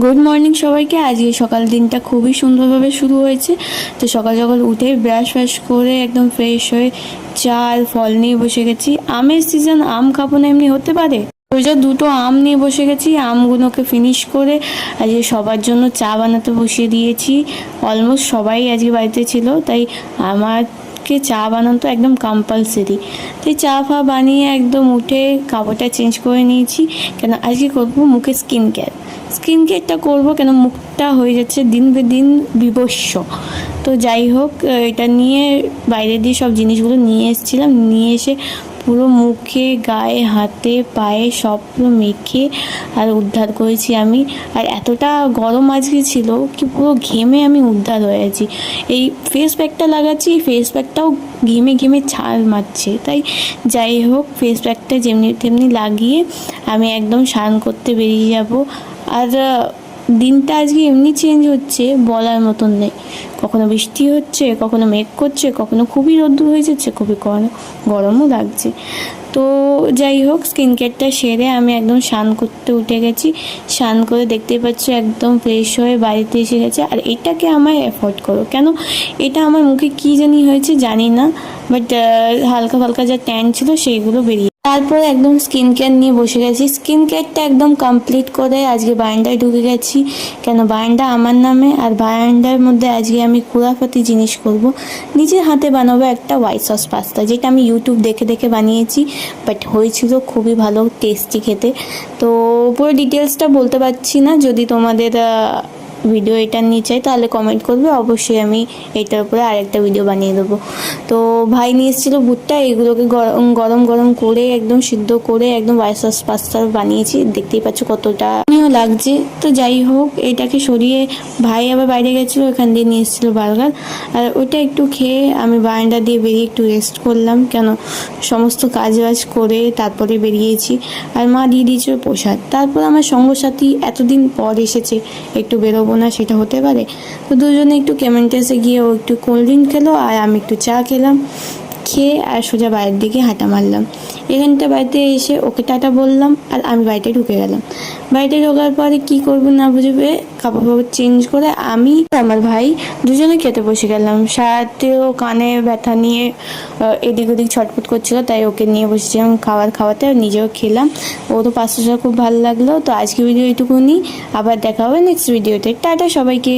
Good morning সবাইকে। আজকে সকাল দিনটা খুবই সুন্দরভাবে শুরু হয়েছে। তো সকাল সকাল উঠে ব্রাশ ফ্রাশ করে একদম ফ্রেশ হয়ে চা আর ফল নিয়ে বসে গেছি। আমের সিজন, আম খাবো না এমনি হতে পারে? ওই যে দুটো আম নিয়ে বসে গেছি, আমগুলোকে ফিনিশ করে আজকে সবার জন্য চা বানাতে বসিয়ে দিয়েছি। অলমোস্ট সবাই আজকে বাড়িতে ছিল, তাই আমাকে চা বানানো তো একদম কম্পালসারি। তাই চা ফা বানিয়ে একদম উঠে কাপড়টা চেঞ্জ করে নিয়েছি, কেন আজকে করবো মুখে স্কিন কেয়ারটা করবো, কেন মুখটা হয়ে যাচ্ছে দিন বে দিন বিবস্ব। তো যাই হোক, এটা নিয়ে বাইরে দিয়ে সব জিনিসগুলো নিয়ে এসেছিলাম, নিয়ে এসে পুরো মুখে গায়ে হাতে পায়ে সব পুরো মেখে আর উদ্ধার করেছি আমি। আর এতটা গরম আজকে ছিল কি পুরো ঘেমে আমি উদ্ধার হয়ে আছি। এই ফেস প্যাকটা লাগাচ্ছি, ফেস প্যাকটাও ঘেমে ঘেমে ছাল মারছে। তাই যাই হোক, ফেস প্যাকটা যেমনি তেমনি লাগিয়ে আমি একদম স্নান করতে বেরিয়ে যাব। আর দিনটা আজকে এমনি চেঞ্জ হচ্ছে বলার মতন নেই। কখনো বৃষ্টি হচ্ছে, কখনো মেঘ করছে, কখনো খুবই রোদ্দুর হয়ে যাচ্ছে, খুবই গরমও লাগছে। তো যাই হোক, স্কিন কেয়ারটা সেরে আমি একদম স্নান করতে উঠে গেছি। স্নান করে দেখতেই পাচ্ছ একদম ফ্রেশ হয়ে বাড়িতে এসে গেছে। আর এটাকে আমায় অ্যাফোর্ড করো, কেন এটা আমার মুখে কী জানি হয়েছে জানি না, বাট হালকা হালকা যা ট্যান ছিল সেইগুলো বেরিয়ে। তারপরে একদম স্কিন কেয়ার নিয়ে বসে গেছি। স্কিন কেয়ারটা একদম কমপ্লিট করে আজকে বারান্দায় ঢুকে গেছি, কেন বারান্দা আমার নামে। আর বারান্দার মধ্যে আজকে আমি কুড়াপাতি জিনিস করব। নিজের হাতে বানাবো একটা হোয়াইট সস পাস্তা, যেটা আমি ইউটিউব দেখে দেখে বানিয়েছি, বাট হয়েছিল খুবই ভালো টেস্টি খেতে। তো পুরো ডিটেলসটা বলতে পারছি না, যদি তোমাদের ভিডিও এটা নিয়ে চাই তাহলে কমেন্ট করবে, অবশ্যই আমি এটার উপরে আরেকটা ভিডিও বানিয়ে দেবো। তো ভাই নিয়ে এসেছিলো ভুট্টা, এগুলোকে গরম গরম করে একদম সিদ্ধ করে একদম হোয়াইট সস পাস্তা বানিয়েছি। দেখতেই পাচ্ছ কতটা লাগছে। তো যাই হোক, এটাকে সরিয়ে ভাই আবার বাইরে গেছিলো, ওখান দিয়ে নিয়ে এসেছিলো বার্গার। আর ওইটা একটু খেয়ে আমি বারান্দা দিয়ে বেরিয়ে একটু রেস্ট করলাম, কেন সমস্ত কাজ বাজ করে তারপরে বেরিয়েছি। আর মা দিয়ে দিয়েছিল প্রসাদ। তারপর আমার সঙ্গসাথী এতদিন পর এসেছে, একটু বেরোবো না সেটা হতে পারে? তো দুজনে একটু কেমেন্টেসে গিয়ে ও একটু কোল্ড ড্রিঙ্ক খেলো আর আমি একটু চা খেলাম। খেয়ে আর সোজা বাইরের দিকে হাঁটা মারলাম। এখানটা বাড়িতে এসে ওকে টাটা বললাম আর আমি বাড়িতে ঢুকে গেলাম। বাড়িতে ঢোকার পরে কী করবো না বুঝবে, কাপড় ফাপড় চেঞ্জ করে আমি আমার ভাই দুজনে খেতে বসে গেলাম। সারাতেও কানে ব্যথা নিয়ে এদিক ওদিক ছটফট করছিল, তাই ওকে নিয়ে বসেছিলাম খাওয়াতে, আর নিজেও খেলাম। ও তো পাস্তাটা খুব ভালো লাগলো। তো আজকে ভিডিও এইটুকুনি, আবার দেখা হবে নেক্সট ভিডিওতে। টাটা সবাইকে।